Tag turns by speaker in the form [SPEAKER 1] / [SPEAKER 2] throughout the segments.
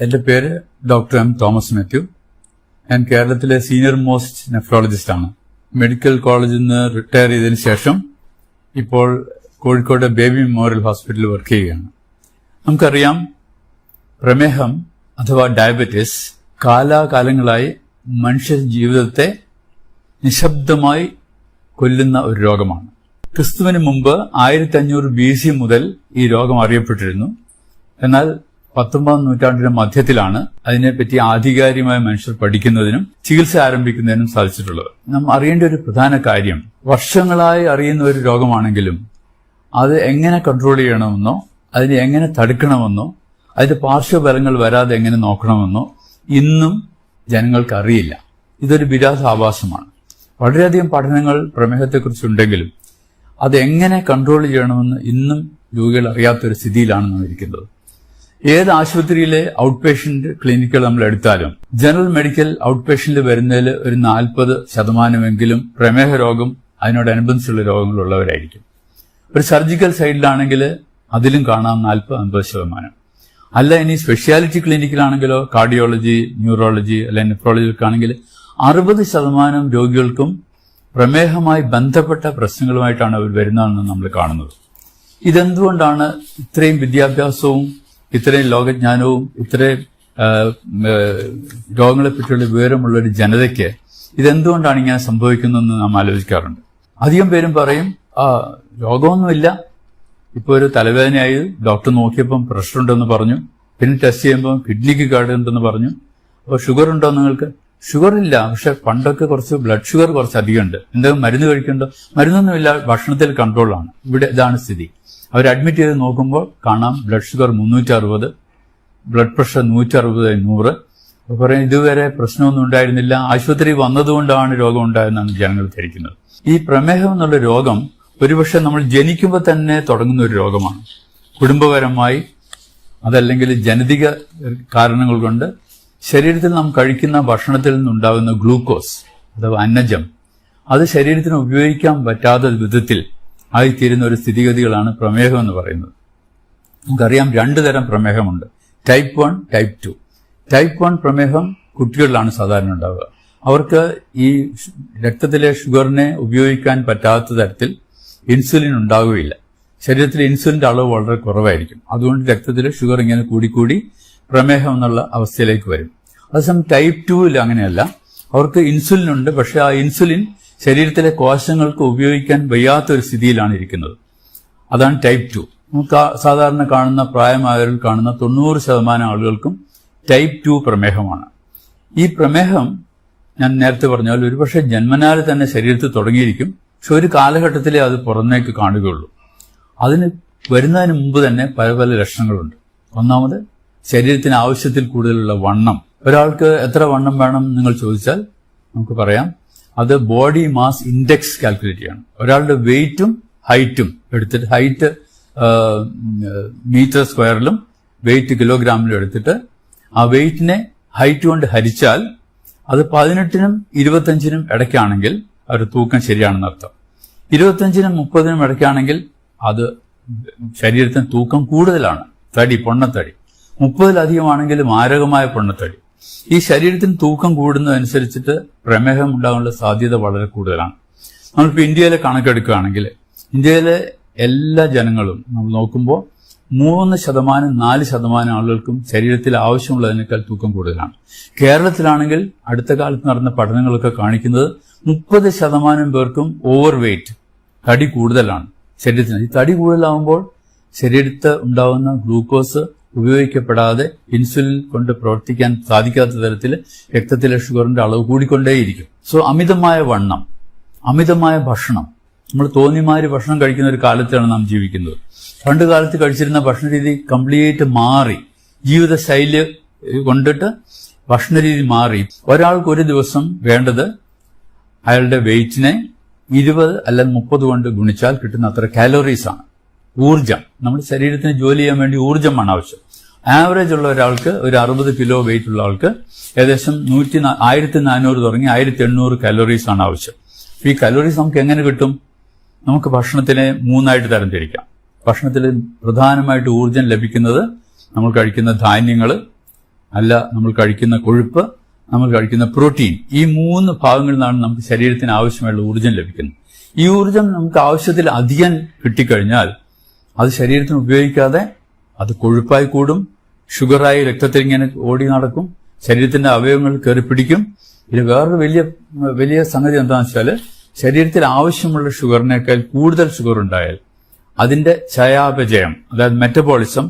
[SPEAKER 1] എന്റെ പേര് doctor M Thomas Mathew. ഞാൻ കേരളത്തിലെ സീനിയർ മോസ്റ്റ് നെഫ്രോളജിസ്റ്റാണ്. മെഡിക്കൽ കോളേജിൽ നിന്ന് റിട്ടയർ ചെയ്തതിനു ശേഷം ഇപ്പോൾ കോഴിക്കോട് ബേബി മെമ്മോറിയൽ ഹോസ്പിറ്റലിൽ വർക്ക് ചെയ്യുകയാണ്. നമുക്കറിയാം, പ്രമേഹം അഥവാ ഡയബറ്റിസ് കാലാകാലങ്ങളായി മനുഷ്യ ജീവിതത്തെ നിശബ്ദമായി കൊല്ലുന്ന ഒരു രോഗമാണ്. ക്രിസ്തുവിന് മുമ്പ് 1500 BC മുതൽ ഈ രോഗം അറിയപ്പെട്ടിരുന്നു. എന്നാൽ 19ാം നൂറ്റാണ്ടിന്റെ മധ്യത്തിലാണ് അതിനെപ്പറ്റി ആധികാരികമായ മനുഷ്യർ പഠിക്കുന്നതിനും ചികിത്സ ആരംഭിക്കുന്നതിനും സാധിച്ചിട്ടുള്ളത്. നാം അറിയേണ്ട ഒരു പ്രധാന കാര്യം, വർഷങ്ങളായി അറിയുന്ന ഒരു രോഗമാണെങ്കിലും അത് എങ്ങനെ കൺട്രോൾ ചെയ്യണമെന്നോ അതിനെ എങ്ങനെ തടുക്കണമെന്നോ അതിന്റെ പാർശ്വഫലങ്ങൾ വരാതെ എങ്ങനെ നോക്കണമെന്നോ ഇന്നും ജനങ്ങൾക്ക് അറിയില്ല. ഇതൊരു വിരോധാഭാസമാണ്. വളരെയധികം പഠനങ്ങൾ പ്രമേഹത്തെക്കുറിച്ചുണ്ടെങ്കിലും അതെങ്ങനെ കൺട്രോൾ ചെയ്യണമെന്ന് ഇന്നും രോഗികൾ അറിയാത്തൊരു സ്ഥിതിയിലാണ് നാം ഇരിക്കുന്നത്. ഏത് ആശുപത്രിയിലെ ഔട്ട് പേഷ്യന്റ് ക്ലിനിക്കുകൾ നമ്മൾ എടുത്താലും ജനറൽ മെഡിക്കൽ ഔട്ട് പേഷ്യന്റിൽ വരുന്നതിൽ ഒരു 40% പ്രമേഹ രോഗം അതിനോടനുബന്ധിച്ചുള്ള രോഗങ്ങളുള്ളവരായിരിക്കും. ഒരു സർജിക്കൽ സൈഡിലാണെങ്കിൽ അതിലും കാണാം 40-50%. അല്ല, ഇനി സ്പെഷ്യാലിറ്റി ക്ലിനിക്കിലാണെങ്കിലോ കാർഡിയോളജി, ന്യൂറോളജി അല്ലെങ്കിൽ നെഫ്രോളജിക്കാണെങ്കിൽ 60% രോഗികൾക്കും പ്രമേഹമായി ബന്ധപ്പെട്ട പ്രശ്നങ്ങളുമായിട്ടാണ് അവർ വരുന്നതെന്ന് നമ്മൾ കാണുന്നത്. ഇതെന്തുകൊണ്ടാണ് ഇത്രയും വിദ്യാഭ്യാസവും ഇത്രയും ലോകജ്ഞാനവും ഇത്രയും രോഗങ്ങളെപ്പറ്റിയുള്ള വിവരമുള്ള ഒരു ജനതയ്ക്ക് ഇതെന്തുകൊണ്ടാണ് ഇങ്ങനെ സംഭവിക്കുന്നതെന്ന് നാം ആലോചിക്കാറുണ്ട്. അധികം പേരും പറയും, രോഗമൊന്നുമില്ല, ഇപ്പോൾ ഒരു തലവേദനയായി ഡോക്ടർ നോക്കിയപ്പം പ്രഷർ ഉണ്ടെന്ന് പറഞ്ഞു, പിന്നെ ടെസ്റ്റ് ചെയ്യുമ്പോൾ കിഡ്നിക്ക് കേടുണ്ടെന്ന് പറഞ്ഞു. അപ്പോൾ ഷുഗർ ഉണ്ടോ നിങ്ങൾക്ക്? ഷുഗർ ഇല്ല, പക്ഷെ പണ്ടൊക്കെ കുറച്ച് ബ്ലഡ് ഷുഗർ കുറച്ച് അധികമുണ്ട്, എന്തെങ്കിലും മരുന്ന് കഴിക്കണ്ടോ? മരുന്നൊന്നുമില്ല, ഭക്ഷണത്തിൽ കൺട്രോളാണ്. ഇവിടെ ഇതാണ് സ്ഥിതി. അവർ അഡ്മിറ്റ് ചെയ്ത് നോക്കുമ്പോൾ കാണാം ബ്ലഡ് ഷുഗർ 360, ബ്ലഡ് പ്രഷർ 160/100. അപ്പോൾ പറയും ഇതുവരെ പ്രശ്നമൊന്നും ഉണ്ടായിരുന്നില്ല, ആശുപത്രി വന്നതുകൊണ്ടാണ് രോഗം ഉണ്ടായെന്നാണ് ജനങ്ങൾ ധരിക്കുന്നത്. ഈ പ്രമേഹം എന്നുള്ള രോഗം ഒരുപക്ഷെ നമ്മൾ ജനിക്കുമ്പോൾ തന്നെ തുടങ്ങുന്ന ഒരു രോഗമാണ്. കുടുംബപരമായി അതല്ലെങ്കിൽ ജനിതക കാരണങ്ങൾ കൊണ്ട് ശരീരത്തിൽ നാം കഴിക്കുന്ന ഭക്ഷണത്തിൽ നിന്നുണ്ടാകുന്ന ഗ്ലൂക്കോസ് അഥവാ അന്നജം അത് ശരീരത്തിന് ഉപയോഗിക്കാൻ പറ്റാത്ത വിധത്തിൽ ആയിത്തീരുന്ന ഒരു സ്ഥിതിഗതികളാണ് പ്രമേഹം എന്ന് പറയുന്നത്. നമുക്കറിയാം 2 തരം പ്രമേഹമുണ്ട്, ടൈപ്പ് 1, ടൈപ്പ് 2. ടൈപ്പ് 1 പ്രമേഹം കുട്ടികളിലാണ് സാധാരണ ഉണ്ടാവുക. അവർക്ക് ഈ രക്തത്തിലെ ഷുഗറിനെ ഉപയോഗിക്കാൻ പറ്റാത്ത തരത്തിൽ ഇൻസുലിൻ ഉണ്ടാവുകയില്ല. ശരീരത്തിലെ ഇൻസുലിന്റെ അളവ് വളരെ കുറവായിരിക്കും. അതുകൊണ്ട് രക്തത്തിലെ ഷുഗർ ഇങ്ങനെ കൂടിക്കൂടി പ്രമേഹം എന്നുള്ള അവസ്ഥയിലേക്ക് വരും. അതേസമയം ടൈപ്പ് 2 അങ്ങനെയല്ല. അവർക്ക് ഇൻസുലിൻ ഉണ്ട്, പക്ഷെ ആ ഇൻസുലിൻ ശരീരത്തിലെ കോശങ്ങൾക്ക് ഉപയോഗിക്കാൻ വയ്യാത്തൊരു സ്ഥിതിയിലാണ് ഇരിക്കുന്നത്. അതാണ് ടൈപ്പ് 2. നമുക്ക് സാധാരണ കാണുന്ന പ്രായമായവരിൽ കാണുന്ന 90% ആളുകൾക്കും ടൈപ്പ് 2 പ്രമേഹമാണ്. ഈ പ്രമേഹം ഞാൻ നേരത്തെ പറഞ്ഞാൽ ഒരുപക്ഷെ ജന്മനാൽ തന്നെ ശരീരത്തിൽ തുടങ്ങിയിരിക്കും, പക്ഷെ ഒരു കാലഘട്ടത്തിലേ അത് പുറമേക്ക് കാണുകയുള്ളൂ. അതിന് വരുന്നതിന് മുമ്പ് തന്നെ പല പല ലക്ഷണങ്ങളുണ്ട്. ഒന്നാമത്, ശരീരത്തിന് ആവശ്യത്തിൽ കൂടുതലുള്ള വണ്ണം. ഒരാൾക്ക് എത്ര വണ്ണം വേണം നിങ്ങൾ ചോദിച്ചാൽ നമുക്ക് പറയാം, അത് ബോഡി മാസ് ഇൻഡെക്സ് കാൽക്കുലേറ്റ് ചെയ്യണം. ഒരാളുടെ വെയിറ്റും ഹൈറ്റും എടുത്തിട്ട്, ഹൈറ്റ് മീറ്റർ സ്ക്വയറിലും വെയിറ്റ് കിലോഗ്രാമിലും എടുത്തിട്ട് ആ വെയിറ്റിനെ ഹൈറ്റ് കൊണ്ട് ഹരിച്ചാൽ അത് 18നും 25നും ഇടയ്ക്കാണെങ്കിൽ ഒരു തൂക്കം ശരിയാണെന്ന് അർത്ഥം. 25നും 30നും ഇടയ്ക്കാണെങ്കിൽ അത് ശരീരത്തിന് തൂക്കം കൂടുതലാണ്, തടി, പൊണ്ണത്തടി. 30-ലധികമാണെങ്കിൽ മാരകമായ പൊണ്ണത്തടി. ഈ ശരീരത്തിന് തൂക്കം കൂടുന്നതനുസരിച്ചിട്ട് പ്രമേഹം ഉണ്ടാകാനുള്ള സാധ്യത വളരെ കൂടുതലാണ്. നമ്മളിപ്പോൾ ഇന്ത്യയിലെ കണക്കെടുക്കുകയാണെങ്കിൽ ഇന്ത്യയിലെ എല്ലാ ജനങ്ങളും നമ്മൾ നോക്കുമ്പോൾ 3%, 4% ആളുകൾക്കും ശരീരത്തിൽ ആവശ്യമുള്ളതിനേക്കാൾ തൂക്കം കൂടുതലാണ്. കേരളത്തിലാണെങ്കിൽ അടുത്ത കാലത്ത് നടന്ന പഠനങ്ങളൊക്കെ കാണിക്കുന്നത് 30% പേർക്കും ഓവർ വെയ്റ്റ്, തടി കൂടുതലാണ് ശരീരത്തിന്. ഈ തടി കൂടുതലാവുമ്പോൾ ശരീരത്ത് ഉണ്ടാവുന്ന ഗ്ലൂക്കോസ് ഉപയോഗിക്കപ്പെടാതെ ഇൻസുലിൻ കൊണ്ട് പ്രവർത്തിക്കാൻ സാധിക്കാത്ത തരത്തിൽ രക്തത്തിലെ ഷുഗറിന്റെ അളവ് കൂടിക്കൊണ്ടേയിരിക്കും. സോ അമിതമായ വണ്ണം, അമിതമായ ഭക്ഷണം, നമ്മൾ തോന്നിമാതിരി ഭക്ഷണം കഴിക്കുന്ന ഒരു കാലത്താണ് നാം ജീവിക്കുന്നത്. പണ്ട് കാലത്ത് കഴിച്ചിരുന്ന ഭക്ഷണരീതി കംപ്ലീറ്റ് മാറി, ജീവിതശൈലി കൊണ്ടിട്ട് ഭക്ഷണരീതി മാറി. ഒരാൾക്ക് ഒരു ദിവസം വേണ്ടത് അയാളുടെ വെയിറ്റിനെ 20 അല്ലെങ്കിൽ 30 കൊണ്ട് ഗുണിച്ചാൽ കിട്ടുന്ന അത്ര കാലോറീസ് ആണ്. ഊർജം, നമ്മുടെ ശരീരത്തിന് ജോലി ചെയ്യാൻ വേണ്ടി ഊർജ്ജമാണ് ആവശ്യം. ആവറേജ് ഉള്ള ഒരാൾക്ക്, ഒരു 60 കിലോ വെയിറ്റ് ഉള്ള ആൾക്ക് ഏകദേശം 1400 തുടങ്ങി 1800 കലോറീസ് ആണ് ആവശ്യം. ഈ കലോറീസ് നമുക്ക് എങ്ങനെ കിട്ടും? നമുക്ക് ഭക്ഷണത്തിനെ 3 തരംതിരിക്കാം. ഭക്ഷണത്തിൽ പ്രധാനമായിട്ട് ഊർജ്ജം ലഭിക്കുന്നത് നമ്മൾ കഴിക്കുന്ന ധാന്യങ്ങൾ, അല്ല നമ്മൾ കഴിക്കുന്ന കൊഴുപ്പ്, നമ്മൾ കഴിക്കുന്ന പ്രോട്ടീൻ, ഈ 3 ഭാഗങ്ങളിൽ നിന്നാണ് നമുക്ക് ശരീരത്തിന് ആവശ്യമായുള്ള ഊർജ്ജം ലഭിക്കുന്നത്. ഈ ഊർജ്ജം നമുക്ക് ആവശ്യത്തിൽ അധികം കിട്ടിക്കഴിഞ്ഞാൽ അത് ശരീരത്തിന് ഉപയോഗിക്കാതെ അത് കൊഴുപ്പായി കൂടും, ഷുഗറായി രക്തത്തിൽ ഇങ്ങനെ ഓടി നടക്കും, ശരീരത്തിന്റെ അവയവങ്ങൾ കയറി പിടിക്കും. ഇത് വേറൊരു വലിയ സംഗതി എന്താണെന്ന് വെച്ചാൽ, ശരീരത്തിൽ ആവശ്യമുള്ള ഷുഗറിനേക്കാൾ കൂടുതൽ ഷുഗർ ഉണ്ടായാൽ അതിന്റെ ചയാപചയം, അതായത് മെറ്റബോളിസം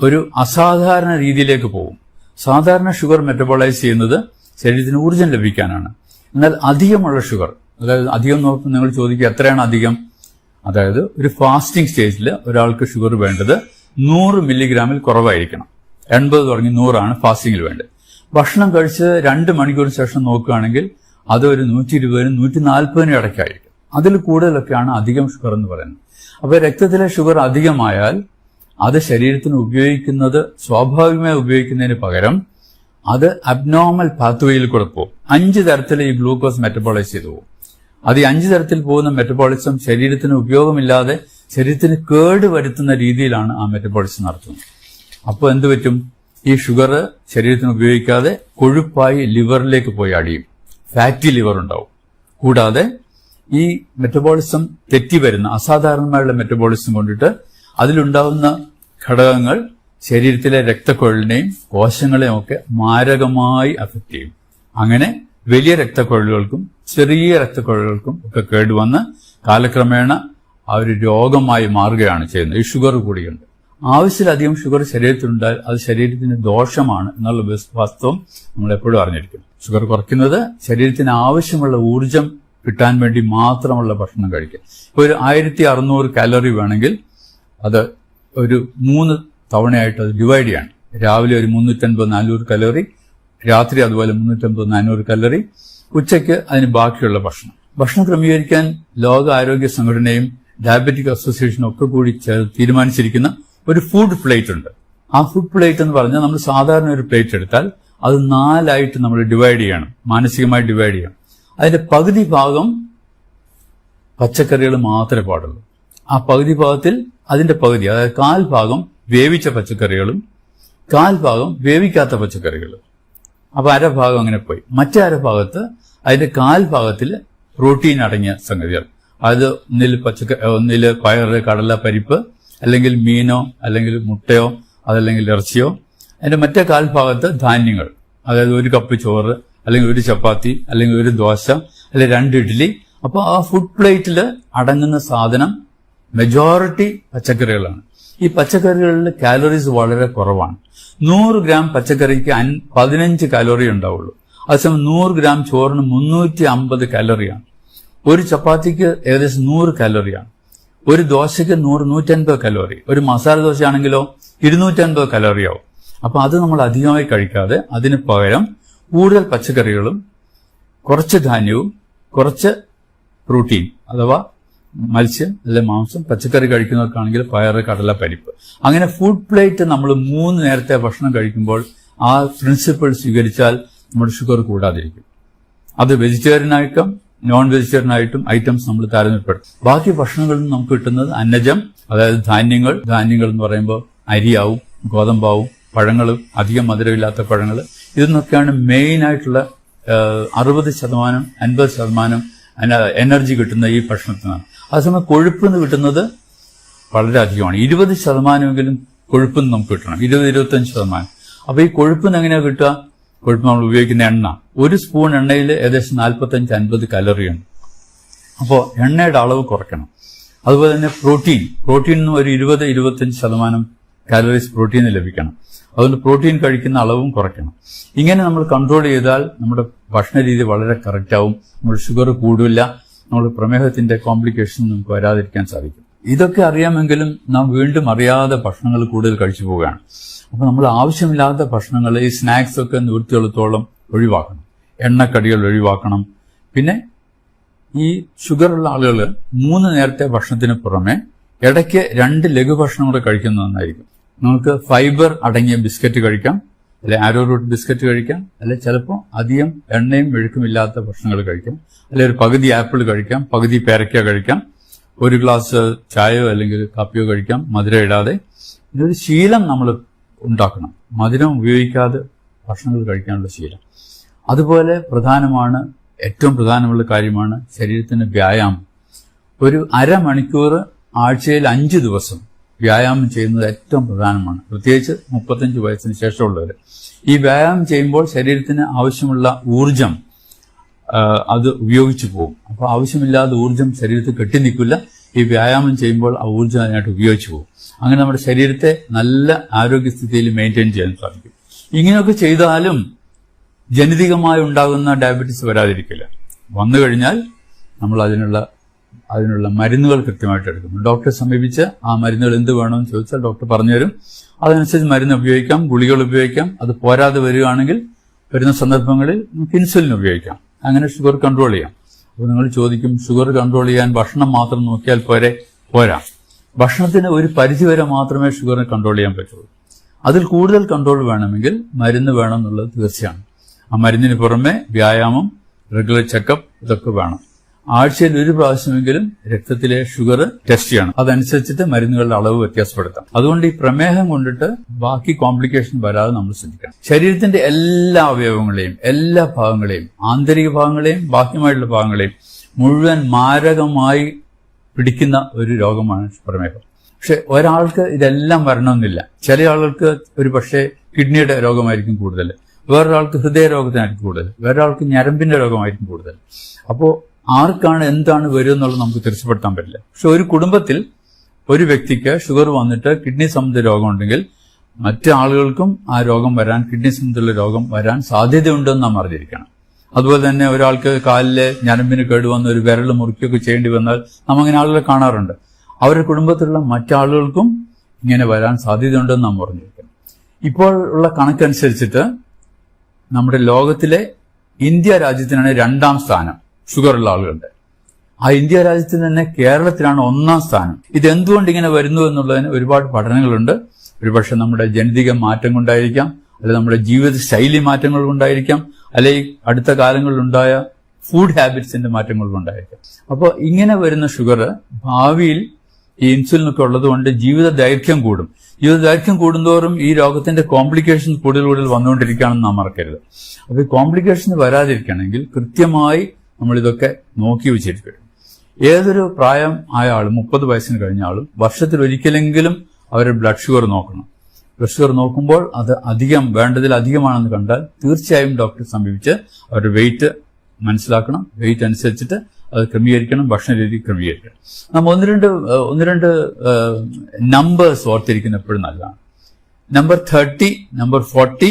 [SPEAKER 1] ഒരു അസാധാരണ രീതിയിലേക്ക് പോകും. സാധാരണ ഷുഗർ മെറ്റബോളൈസ് ചെയ്യുന്നത് ശരീരത്തിന് ഊർജ്ജം ലഭിക്കാനാണ്. എന്നാൽ അധികമുള്ള ഷുഗർ, അതായത് അധികം നോക്കുമ്പോൾ നിങ്ങൾ ചോദിക്കുക എത്രയാണ് അധികം? അതായത് ഒരു ഫാസ്റ്റിംഗ് സ്റ്റേജിൽ ഒരാൾക്ക് ഷുഗർ വേണ്ടത് 100 മില്ലിഗ്രാമിൽ കുറവായിരിക്കണം. 80 തുടങ്ങി 100 ഫാസ്റ്റിംഗിൽ വേണ്ടത്. ഭക്ഷണം കഴിച്ച് 2 മണിക്കൂറിന് ശേഷം നോക്കുകയാണെങ്കിൽ അത് ഒരു 120-നും 140-നും ഇടയ്ക്കായിരിക്കും. അതിൽ കൂടുതലൊക്കെയാണ് അധികം ഷുഗർ എന്ന് പറയുന്നത്. അപ്പോൾ രക്തത്തിലെ ഷുഗർ അധികമായാൽ അത് ശരീരത്തിന് ഉപയോഗിക്കുന്നത് സ്വാഭാവികമായി ഉപയോഗിക്കുന്നതിന് പകരം അത് അബ്നോർമൽ പാത്വേയിൽ കൂടെ പോകും. 5 തരത്തിൽ ഈ ഗ്ലൂക്കോസ് മെറ്റബോളൈസ് ചെയ്തു പോകും. അത് ഈ 5 തരത്തിൽ പോകുന്ന മെറ്റബോളിസം ശരീരത്തിന് ഉപയോഗമില്ലാതെ ശരീരത്തിന് കേട് വരുത്തുന്ന രീതിയിലാണ് ആ മെറ്റബോളിസം നടത്തുന്നത്. അപ്പോൾ എന്ത് പറ്റും? ഈ ഷുഗർ ശരീരത്തിന് ഉപയോഗിക്കാതെ കൊഴുപ്പായി ലിവറിലേക്ക് പോയി അടിയും. ഫാറ്റി ലിവർ ഉണ്ടാവും. കൂടാതെ ഈ മെറ്റബോളിസം തെറ്റി വരുന്ന അസാധാരണമായുള്ള മെറ്റബോളിസം കൊണ്ടിട്ട് അതിലുണ്ടാവുന്ന ഘടകങ്ങൾ ശരീരത്തിലെ രക്തക്കുഴലിനെയും കോശങ്ങളെയും ഒക്കെ മാരകമായി അഫക്റ്റ് ചെയ്യും. അങ്ങനെ വലിയ രക്തക്കുഴലുകൾക്കും ചെറിയ രക്തക്കുഴലുകൾക്കും ഒക്കെ കേടുവന്ന് കാലക്രമേണ ആ ഒരു രോഗമായി മാറുകയാണ് ചെയ്യുന്നത്. ഈ ഷുഗർ കൂടിയുണ്ട്. ആവശ്യത്തിലധികം ഷുഗർ ശരീരത്തിലുണ്ടായാൽ അത് ശരീരത്തിന് ദോഷമാണ് എന്നുള്ള വാസ്തവം നമ്മൾ എപ്പോഴും അറിഞ്ഞിരിക്കും. ഷുഗർ കുറയ്ക്കുന്നത് ശരീരത്തിന് ആവശ്യമുള്ള ഊർജം കിട്ടാൻ വേണ്ടി മാത്രമുള്ള ഭക്ഷണം കഴിക്കുക. ഇപ്പോൾ ഒരു 1600 കാലറി വേണമെങ്കിൽ അത് ഒരു 3 തവണയായിട്ട് അത് ഡിവൈഡ് ചെയ്യണം. രാവിലെ ഒരു 350-400 കലോറി, രാത്രി അതുപോലെ 350-400 കലോറി, ഉച്ചയ്ക്ക് അതിന് ബാക്കിയുള്ള ഭക്ഷണം ക്രമീകരിക്കാൻ ലോക ആരോഗ്യ സംഘടനയും ഡയബറ്റിക് അസോസിയേഷനും ഒക്കെ കൂടി തീരുമാനിച്ചിരിക്കുന്ന ഒരു ഫുഡ് പ്ലേറ്റ് ഉണ്ട്. ആ ഫുഡ് പ്ലേറ്റ് എന്ന് പറഞ്ഞാൽ നമ്മൾ സാധാരണ ഒരു പ്ലേറ്റ് എടുത്താൽ അത് 4 നമ്മൾ ഡിവൈഡ് ചെയ്യണം, മാനസികമായി ഡിവൈഡ് ചെയ്യണം. അതിന്റെ പകുതി ഭാഗം പച്ചക്കറികൾ മാത്രമേ പാടുള്ളൂ. ആ പകുതി ഭാഗത്തിൽ അതിന്റെ പകുതി, അതായത് 1/4 ഭാഗം വേവിച്ച പച്ചക്കറികളും 1/4 ഭാഗം വേവിക്കാത്ത പച്ചക്കറികളും. അപ്പൊ 1/2 ഭാഗം അങ്ങനെ പോയി. മറ്റേ 1/2 ഭാഗത്ത് അതിന്റെ 1/4 ഭാഗത്തിൽ പ്രോട്ടീൻ അടങ്ങിയ സംഗതികൾ, അത് ഒന്നില് പയറ്, കടല, പരിപ്പ്, അല്ലെങ്കിൽ മീനോ അല്ലെങ്കിൽ മുട്ടയോ അതല്ലെങ്കിൽ ഇറച്ചിയോ. അതിന്റെ മറ്റേ 1/4 ഭാഗത്ത് ധാന്യങ്ങൾ, അതായത് 1 കപ്പ് ചോറ് അല്ലെങ്കിൽ 1 ചപ്പാത്തി അല്ലെങ്കിൽ 1 ദോശ അല്ലെങ്കിൽ 2 ഇഡ്ഡലി. അപ്പോൾ ആ ഫുഡ് പ്ലേറ്റിൽ അടങ്ങുന്ന സാധനം മെജോറിറ്റി പച്ചക്കറികളാണ്. ഈ പച്ചക്കറികളിൽ കാലറീസ് വളരെ കുറവാണ്. 100 ഗ്രാം പച്ചക്കറിക്ക് 15 കാലറി ഉണ്ടാവുള്ളൂ. അതേസമയം 100 ഗ്രാം ചോറിന് 350 കാലറിയാണ്. 1 ചപ്പാത്തിക്ക് ഏകദേശം 100 കാലറിയാണ്. 1 ദോശയ്ക്ക് 100-150 കലോറി. ഒരു മസാല ദോശയാണെങ്കിലോ 250 കലോറിയാവും. അപ്പൊ അത് നമ്മൾ അധികമായി കഴിക്കാതെ അതിന് പകരം കൂടുതൽ പച്ചക്കറികളും കുറച്ച് ധാന്യവും കുറച്ച് പ്രോട്ടീൻ അഥവാ മത്സ്യം അല്ലെങ്കിൽ മാംസം, പച്ചക്കറി കഴിക്കുന്നവർക്കാണെങ്കിൽ പയറ്, കടല, പരിപ്പ്, അങ്ങനെ ഫുഡ് പ്ലേറ്റ് നമ്മൾ 3 നേരത്തെ ഭക്ഷണം കഴിക്കുമ്പോൾ ആ പ്രിൻസിപ്പിൾ സ്വീകരിച്ചാൽ നമ്മുടെ ഷുഗർ കൂടാതിരിക്കും. അത് വെജിറ്റേറിയനായിട്ടും നോൺ വെജിറ്റേറിയനായിട്ടും ഐറ്റംസ് നമ്മൾ താരതമ്യപ്പെടുത്തും. ബാക്കി ഭക്ഷണങ്ങളിൽ നിന്ന് നമുക്ക് കിട്ടുന്നത് അന്നജം, അതായത് ധാന്യങ്ങൾ എന്ന് പറയുമ്പോൾ അരിയാവും, ഗോതമ്പാവും, പഴങ്ങളും, അധികം മധുരമില്ലാത്ത പഴങ്ങൾ, ഇതെന്നൊക്കെയാണ് മെയിൻ ആയിട്ടുള്ള 60%, 50% എനർജി കിട്ടുന്ന ഈ ഭക്ഷണത്തിനാണ്. അതേസമയം കൊഴുപ്പ് എന്ന് കിട്ടുന്നത് വളരെ അധികമാണ്. 20%-എങ്കിലും കൊഴുപ്പെന്ന് നമുക്ക് കിട്ടണം, 20-25%. അപ്പൊ ഈ കൊഴുപ്പെന്ന് എങ്ങനെയാണ് കിട്ടുക? കൊഴുപ്പ് നമ്മൾ ഉപയോഗിക്കുന്ന എണ്ണ, 1 സ്പൂൺ എണ്ണയിൽ ഏകദേശം 45-50 കലോറിയാണ്. അപ്പോൾ എണ്ണയുടെ അളവ് കുറയ്ക്കണം. അതുപോലെ തന്നെ പ്രോട്ടീൻ ഒരു 20-25% കാലറീസ് പ്രോട്ടീന് ലഭിക്കണം. അതുകൊണ്ട് പ്രോട്ടീൻ കഴിക്കുന്ന അളവും കുറയ്ക്കണം. ഇങ്ങനെ നമ്മൾ കൺട്രോൾ ചെയ്താൽ നമ്മുടെ ഭക്ഷണ രീതി വളരെ കറക്റ്റ് ആവും. നമ്മുടെ ഷുഗർ കൂടില്ല, നമ്മുടെ പ്രമേഹത്തിന്റെ കോംപ്ലിക്കേഷൻ നമുക്ക് വരാതിരിക്കാൻ സാധിക്കും. ഇതൊക്കെ അറിയാമെങ്കിലും നാം വീണ്ടും അറിയാതെ ഭക്ഷണങ്ങൾ കൂടുതൽ കഴിച്ചു പോവുകയാണ്. അപ്പൊ നമ്മൾ ആവശ്യമില്ലാത്ത ഭക്ഷണങ്ങൾ, ഈ സ്നാക്സ് ഒക്കെ നിവൃത്തിയുള്ളത്തോളം ഒഴിവാക്കണം. എണ്ണക്കടികൾ ഒഴിവാക്കണം. പിന്നെ ഈ ഷുഗറുള്ള ആളുകൾ 3 നേരത്തെ ഭക്ഷണത്തിന് പുറമെ ഇടയ്ക്ക് 2 ലഘുഭക്ഷണം കൂടെ കഴിക്കുന്നത് നന്നായിരിക്കും. നമുക്ക് ഫൈബർ അടങ്ങിയ ബിസ്ക്കറ്റ് കഴിക്കാം, അല്ലെ ആരോ റൂട്ട് ബിസ്ക്കറ്റ് കഴിക്കാം, അല്ലെ ചിലപ്പോൾ അധികം എണ്ണയും മെഴുക്കുമില്ലാത്ത ഭക്ഷണങ്ങൾ കഴിക്കാം, അല്ലെ ഒരു പകുതി ആപ്പിൾ കഴിക്കാം, പകുതി പേരയ്ക്ക കഴിക്കാം, 1 ഗ്ലാസ് ചായയോ അല്ലെങ്കിൽ കാപ്പിയോ കഴിക്കാം, മധുരം ഇടാതെ. ഇതൊരു ശീലം നമ്മൾ ഉണ്ടാക്കണം. മധുരം ഉപയോഗിക്കാതെ ഭക്ഷണങ്ങൾ കഴിക്കാനുള്ള ശീലം. അതുപോലെ ഏറ്റവും പ്രധാനമുള്ള കാര്യമാണ് ശരീരത്തിന് വ്യായാമം. ഒരു അരമണിക്കൂർ ആഴ്ചയിൽ 5 ദിവസം വ്യായാമം ചെയ്യുന്നത് ഏറ്റവും പ്രധാനമാണ്. പ്രത്യേകിച്ച് 35 വയസ്സിന് ശേഷമുള്ളവർ ഈ വ്യായാമം ചെയ്യുമ്പോൾ ശരീരത്തിന് ആവശ്യമുള്ള ഊർജം അത് ഉപയോഗിച്ചു പോകും. അപ്പോൾ ആവശ്യമില്ലാതെ ഊർജം ശരീരത്തിൽ കെട്ടിനിൽക്കില്ല. ഈ വ്യായാമം ചെയ്യുമ്പോൾ ആ ഊർജം അതിനായിട്ട് ഉപയോഗിച്ചു പോകും. അങ്ങനെ നമ്മുടെ ശരീരത്തെ നല്ല ആരോഗ്യസ്ഥിതിയിൽ മെയിൻറ്റെയിൻ ചെയ്യാൻ സാധിക്കും. ഇങ്ങനെയൊക്കെ ചെയ്താലും ജനിതകമായി ഉണ്ടാകുന്ന ഡയബറ്റീസ് വരാതിരിക്കില്ല. വന്നു കഴിഞ്ഞാൽ നമ്മൾ അതിനുള്ള മരുന്നുകൾ കൃത്യമായിട്ട് എടുക്കും. ഡോക്ടറെ സമീപിച്ച് ആ മരുന്നുകൾ എന്ത് വേണമെന്ന് ചോദിച്ചാൽ ഡോക്ടർ പറഞ്ഞുതരും. അതനുസരിച്ച് മരുന്ന് ഉപയോഗിക്കാം, ഗുളികൾ ഉപയോഗിക്കാം. അത് പോരാതെ വരികയാണെങ്കിൽ വരുന്ന സന്ദർഭങ്ങളിൽ നമുക്ക് ഇൻസുലിൻ ഉപയോഗിക്കാം. അങ്ങനെ ഷുഗർ കൺട്രോൾ ചെയ്യാം. അപ്പോൾ നിങ്ങൾ ചോദിക്കും, ഷുഗർ കൺട്രോൾ ചെയ്യാൻ ഭക്ഷണം മാത്രം നോക്കിയാൽ പോരാ. ഭക്ഷണത്തിന് ഒരു പരിധിവരെ മാത്രമേ ഷുഗറിനെ കൺട്രോൾ ചെയ്യാൻ പറ്റുള്ളൂ. അതിൽ കൂടുതൽ കൺട്രോൾ വേണമെങ്കിൽ മരുന്ന് വേണം എന്നുള്ളത് തീർച്ചയാണ്. ആ മരുന്നിന് പുറമെ വ്യായാമം, റെഗുലർ ചെക്കപ്പ് ഇതൊക്കെ വേണം. ആഴ്ചയിൽ 1 പ്രാവശ്യമെങ്കിലും രക്തത്തിലെ ഷുഗർ ടെസ്റ്റ് ചെയ്യണം. അതനുസരിച്ചിട്ട് മരുന്നുകളുടെ അളവ് വ്യത്യാസപ്പെടുത്താം. അതുകൊണ്ട് ഈ പ്രമേഹം കൊണ്ടിട്ട് ബാക്കി കോംപ്ലിക്കേഷൻ വരാതെ നമ്മൾ ശ്രദ്ധിക്കണം. ശരീരത്തിന്റെ എല്ലാ അവയവങ്ങളെയും, എല്ലാ ഭാഗങ്ങളെയും, ആന്തരിക ഭാഗങ്ങളെയും ബാഹ്യമായിട്ടുള്ള ഭാഗങ്ങളെയും മുഴുവൻ മാരകമായി പിടിക്കുന്ന ഒരു രോഗമാണ് പ്രമേഹം. പക്ഷെ ഒരാൾക്ക് ഇതെല്ലാം വരണമെന്നില്ല. ചില ആളുകൾക്ക് ഒരു പക്ഷേ കിഡ്നിയുടെ രോഗമായിരിക്കും കൂടുതൽ, വേറൊരാൾക്ക് ഹൃദയരോഗത്തിനായിരിക്കും കൂടുതൽ, വേറൊരാൾക്ക് ഞരമ്പിന്റെ രോഗമായിരിക്കും കൂടുതൽ. അപ്പോൾ ആർക്കാണ് എന്താണ് വരിക എന്നുള്ളത് നമുക്ക് തിരിച്ചപ്പെടുത്താൻ പറ്റില്ല. പക്ഷെ ഒരു കുടുംബത്തിൽ ഒരു വ്യക്തിക്ക് ഷുഗർ വന്നിട്ട് കിഡ്നി സംബന്ധിച്ച രോഗമുണ്ടെങ്കിൽ മറ്റു ആളുകൾക്കും ആ രോഗം വരാൻ, കിഡ്നി സംബന്ധിച്ചുള്ള രോഗം വരാൻ സാധ്യതയുണ്ടെന്ന് നാം അറിഞ്ഞിരിക്കണം. അതുപോലെ തന്നെ ഒരാൾക്ക് കാലിലെ ഞരമ്പിന് കേടുവന്ന് ഒരു വിരൽ മുറിക്കുകയൊക്കെ ചെയ്യേണ്ടി വന്നാൽ നാം അങ്ങനെ ആളുകളെ കാണാറുണ്ട്. അവരുടെ കുടുംബത്തിലുള്ള മറ്റാളുകൾക്കും ഇങ്ങനെ വരാൻ സാധ്യതയുണ്ടെന്ന് നാം പറഞ്ഞിരിക്കണം. ഇപ്പോൾ ഉള്ള കണക്കനുസരിച്ചിട്ട് നമ്മുടെ ലോകത്തിലെ ഇന്ത്യ രാജ്യത്തിനാണ് 2ാം സ്ഥാനം ഷുഗറുള്ള ആളുകളുടെ. ആ ഇന്ത്യ രാജ്യത്തിൽ തന്നെ കേരളത്തിലാണ് 1ാം സ്ഥാനം. ഇതെന്തുകൊണ്ട് ഇങ്ങനെ വരുന്നു എന്നുള്ളതിന് ഒരുപാട് പഠനങ്ങളുണ്ട്. ഒരുപക്ഷെ നമ്മുടെ ജനിതക മാറ്റം കൊണ്ടായിരിക്കാം, അല്ലെങ്കിൽ നമ്മുടെ ജീവിത ശൈലി മാറ്റങ്ങൾ കൊണ്ടായിരിക്കാം, അല്ലെങ്കിൽ അടുത്ത കാലങ്ങളിലുണ്ടായ ഫുഡ് ഹാബിറ്റ്സിന്റെ മാറ്റങ്ങൾ കൊണ്ടായിരിക്കാം. അപ്പോൾ ഇങ്ങനെ വരുന്ന ഷുഗർ ഭാവിയിൽ ഈ ഇൻസുലിനൊക്കെ ഉള്ളതുകൊണ്ട് ജീവിത ദൈർഘ്യം കൂടും. ജീവിത ദൈർഘ്യം കൂടുന്തോറും ഈ രോഗത്തിന്റെ കോംപ്ലിക്കേഷൻ കൂടുതൽ വന്നുകൊണ്ടിരിക്കുകയാണെന്ന് നാം മറക്കരുത്. അപ്പോൾ ഈ കോംപ്ലിക്കേഷൻ വരാതിരിക്കണമെങ്കിൽ കൃത്യമായി നമ്മളിതൊക്കെ നോക്കി വെച്ചിരിക്കണം. ഏതൊരു പ്രായം ആയ ആളും, 30 വയസ്സിന് കഴിഞ്ഞ ആളും വർഷത്തിൽ ഒരിക്കലെങ്കിലും അവരുടെ ബ്ലഡ് ഷുഗർ നോക്കണം. ബ്ലഡ് ഷുഗർ നോക്കുമ്പോൾ അത് വേണ്ടതിലധികമാണെന്ന് കണ്ടാൽ തീർച്ചയായും ഡോക്ടറെ സമീപിച്ച് അവരുടെ വെയിറ്റ് മനസ്സിലാക്കണം. വെയിറ്റ് അനുസരിച്ചിട്ട് അത് ക്രമീകരിക്കണം, ഭക്ഷണ രീതി ക്രമീകരിക്കണം. നാം ഒന്ന് രണ്ട് നമ്പേഴ്സ് ഓർത്തിരിക്കുന്ന എപ്പോഴും നല്ലതാണ്. Number 30, number 40,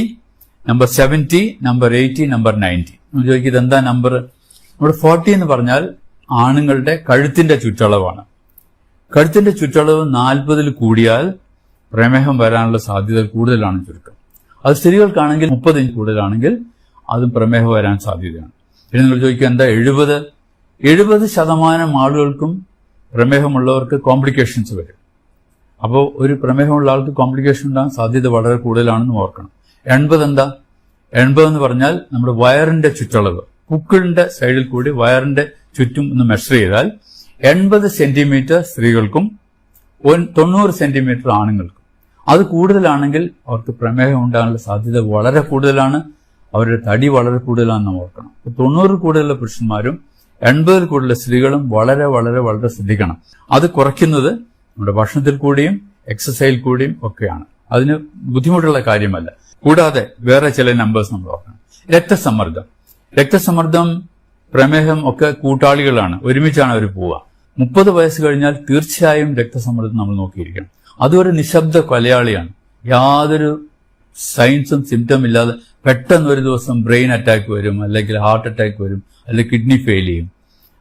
[SPEAKER 1] number 70, number 80, number 90. നമ്മൾ ചോദിക്കും ഇതെന്താ നമ്പർ? നമ്മുടെ 40 എന്ന് പറഞ്ഞാൽ ആണുങ്ങളുടെ കഴുത്തിന്റെ ചുറ്റളവാണ്. കഴുത്തിന്റെ ചുറ്റളവ് 40 കൂടിയാൽ പ്രമേഹം വരാനുള്ള സാധ്യത കൂടുതലാണ് ചുരുക്കം. അത് സ്ത്രീകൾക്കാണെങ്കിൽ 30 ഇഞ്ച് കൂടുതലാണെങ്കിൽ അതും പ്രമേഹം വരാൻ സാധ്യതയാണ്. പിന്നെ നിങ്ങൾ ചോദിക്കുക എന്താ 70% ആളുകൾക്കും പ്രമേഹമുള്ളവർക്ക് കോംപ്ലിക്കേഷൻസ് വരും. അപ്പോൾ ഒരു പ്രമേഹമുള്ള ആൾക്ക് കോംപ്ലിക്കേഷൻ ഉണ്ടാകാൻ സാധ്യത വളരെ കൂടുതലാണെന്ന് ഓർക്കണം. 80 എന്താ? 80 എന്ന് പറഞ്ഞാൽ നമ്മുടെ വയറിന്റെ ചുറ്റളവ്, പുക്കിളിന്റെ സൈഡിൽ കൂടി വയറിന്റെ ചുറ്റും ഒന്ന് മെഷർ ചെയ്താൽ 80 സെന്റിമീറ്റർ സ്ത്രീകൾക്കും 90 സെന്റിമീറ്റർ ആണുങ്ങൾക്കും. അത് കൂടുതലാണെങ്കിൽ അവർക്ക് പ്രമേഹം ഉണ്ടാകാനുള്ള സാധ്യത വളരെ കൂടുതലാണ്. അവരുടെ തടി വളരെ കൂടുതലാണെന്ന് നാം ഓർക്കണം. 90 കൂടുതലുള്ള പുരുഷന്മാരും 80 കൂടുതലുള്ള സ്ത്രീകളും വളരെ വളരെ വളരെ ശ്രദ്ധിക്കണം. അത് കുറയ്ക്കുന്നത് നമ്മുടെ ഭക്ഷണത്തിൽ കൂടിയും എക്സസൈസിൽ കൂടിയും ഒക്കെയാണ്. അതിന് ബുദ്ധിമുട്ടുള്ള കാര്യമല്ല. കൂടാതെ വേറെ ചില നമ്പേഴ്സ് നമ്മൾ ഓർക്കണം. രക്തസമ്മർദ്ദം, പ്രമേഹം ഒക്കെ കൂട്ടാളികളാണ്, ഒരുമിച്ചാണ് അവർ പോവുക. 30 വയസ്സ് കഴിഞ്ഞാൽ തീർച്ചയായും രക്തസമ്മർദ്ദം നമ്മൾ നോക്കിയിരിക്കണം. അതൊരു നിശബ്ദ കൊലയാളിയാണ്. യാതൊരു സൈൻസും സിംറ്റം ഇല്ലാതെ പെട്ടെന്ന് ഒരു ദിവസം ബ്രെയിൻ അറ്റാക്ക് വരും, അല്ലെങ്കിൽ ഹാർട്ട് അറ്റാക്ക് വരും, അല്ലെങ്കിൽ കിഡ്നി ഫെയിൽ ചെയ്യും.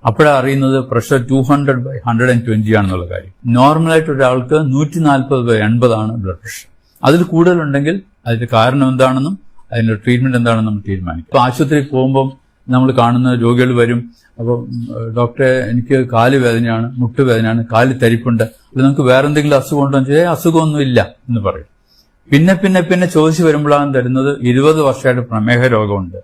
[SPEAKER 1] അപ്പോഴാണ് അറിയുന്നത് പ്രഷർ 200/120 ആണെന്നുള്ള കാര്യം. നോർമലായിട്ട് ഒരാൾക്ക് 140/80 ആണ് ബ്ലഡ് പ്രഷർ. അതിൽ കൂടുതലുണ്ടെങ്കിൽ അതിന്റെ കാരണം എന്താണെന്നും അതിന്റെ ട്രീറ്റ്മെന്റ് എന്താണെന്നും നമ്മൾ തീരുമാനിക്കും. ഇപ്പൊ ആശുപത്രിയിൽ പോകുമ്പോൾ നമ്മൾ കാണുന്ന രോഗികൾ വരും. അപ്പോൾ ഡോക്ടറെ എനിക്ക് കാല് വേദനയാണ്, മുട്ടുവേദനയാണ്, കാല് തരിപ്പുണ്ട്, അല്ലെങ്കിൽ നമുക്ക് വേറെ എന്തെങ്കിലും അസുഖം ഉണ്ടോ എന്ന് ചോദിച്ചാൽ അസുഖമൊന്നും ഇല്ല എന്ന് പറയും. പിന്നെ ചോദിച്ചു വരുമ്പോഴാണ് തരുന്നത് 20 വർഷമായിട്ട് പ്രമേഹ രോഗമുണ്ട്,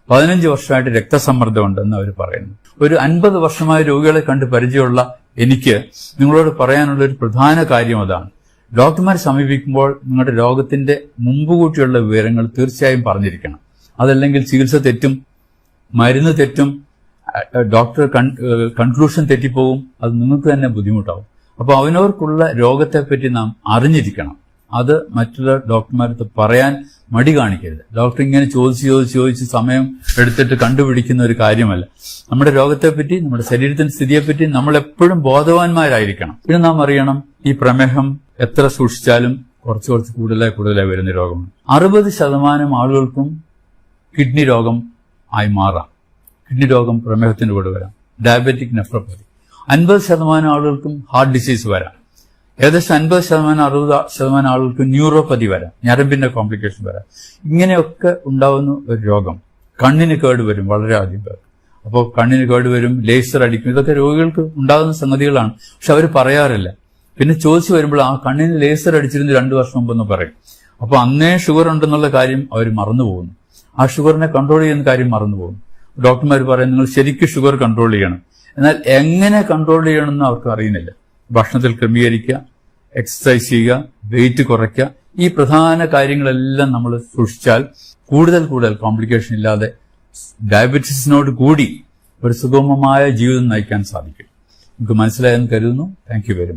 [SPEAKER 1] 15 വർഷമായിട്ട് രക്തസമ്മർദ്ദമുണ്ട് എന്ന് അവർ പറയുന്നു. ഒരു 50 വർഷമായ രോഗികളെ കണ്ട് പരിചയമുള്ള എനിക്ക് നിങ്ങളോട് പറയാനുള്ള ഒരു പ്രധാന കാര്യം അതാണ്. ഡോക്ടർമാരെ സമീപിക്കുമ്പോൾ നിങ്ങളുടെ രോഗത്തിന്റെ മുമ്പുകൂട്ടിയുള്ള വിവരങ്ങൾ തീർച്ചയായും പറഞ്ഞിരിക്കണം. അതല്ലെങ്കിൽ ചികിത്സ തെറ്റും, മരുന്ന് തെറ്റും, ഡോക്ടർ കൺക്ലൂഷൻ തെറ്റിപ്പോകും. അത് നിങ്ങൾക്ക് തന്നെ ബുദ്ധിമുട്ടാവും. അപ്പോൾ അവനവർക്കുള്ള രോഗത്തെപ്പറ്റി നാം അറിഞ്ഞിരിക്കണം. അത് മറ്റുള്ള ഡോക്ടർമാരടുത്ത് പറയാൻ മടി കാണിക്കരുത്. ഡോക്ടർ ഇങ്ങനെ ചോദിച്ച് സമയം എടുത്തിട്ട് കണ്ടുപിടിക്കുന്ന ഒരു കാര്യമല്ല. നമ്മുടെ രോഗത്തെപ്പറ്റി, നമ്മുടെ ശരീരത്തിന്റെ സ്ഥിതിയെപ്പറ്റി നമ്മൾ എപ്പോഴും ബോധവാന്മാരായിരിക്കണം. പിന്നെ നാം അറിയണം, ഈ പ്രമേഹം എത്ര സൂക്ഷിച്ചാലും കുറച്ച് കൂടുതലായി വരുന്ന രോഗമാണ്. 60% ആളുകൾക്കും കിഡ്നി രോഗം ആയി മാറാം. കിഡ്നി രോഗം പ്രമേഹത്തിന്റെ കൂടെ വരാം. Diabetic nephropathy. 50% ആളുകൾക്കും ഹാർട്ട് ഡിസീസ് വരാം. ഏകദേശം 50% 60% ആളുകൾക്ക് ന്യൂറോപ്പതി വരാം, ഞരമ്പിന്റെ കോംപ്ലിക്കേഷൻ വരാം. ഇങ്ങനെയൊക്കെ ഉണ്ടാവുന്ന ഒരു രോഗം. കണ്ണിന് കേട് വരും വളരെയധികം പേർ. അപ്പോൾ കണ്ണിന് കേട് വരും, ലേസർ അടിക്കും. ഇതൊക്കെ രോഗികൾക്ക് ഉണ്ടാകുന്ന സംഗതികളാണ്. പക്ഷെ അവർ പറയാറില്ല. പിന്നെ ചോദിച്ചു വരുമ്പോൾ ആ കണ്ണിന് ലേസർ അടിച്ചിരുന്നു 2 വർഷം മുമ്പെന്ന് പറയും. അപ്പോൾ അന്നേ ഷുഗർ ഉണ്ടെന്നുള്ള കാര്യം അവർ മറന്നുപോകുന്നു. ആ ഷുഗറിനെ കൺട്രോൾ ചെയ്യുന്ന കാര്യം മറന്നുപോകുന്നു. ഡോക്ടർമാർ പറയും നിങ്ങൾ ശരിക്കും ഷുഗർ കൺട്രോൾ ചെയ്യണം. എന്നാൽ എങ്ങനെ കൺട്രോൾ ചെയ്യണമെന്ന് അവർക്ക് അറിയുന്നില്ല. ഭക്ഷണത്തിൽ ക്രമീകരിക്കുക, എക്സസൈസ് ചെയ്യുക, വെയിറ്റ് കുറയ്ക്കുക, ഈ പ്രധാന കാര്യങ്ങളെല്ലാം നമ്മൾ സൂക്ഷിച്ചാൽ കൂടുതൽ കോംപ്ലിക്കേഷൻ ഇല്ലാതെ ഡയബറ്റീസിനോട് കൂടി ഒരു സുഗമമായ ജീവിതം നയിക്കാൻ സാധിക്കും. നമുക്ക് മനസ്സിലായെന്ന് കരുതുന്നു. Thank you very much.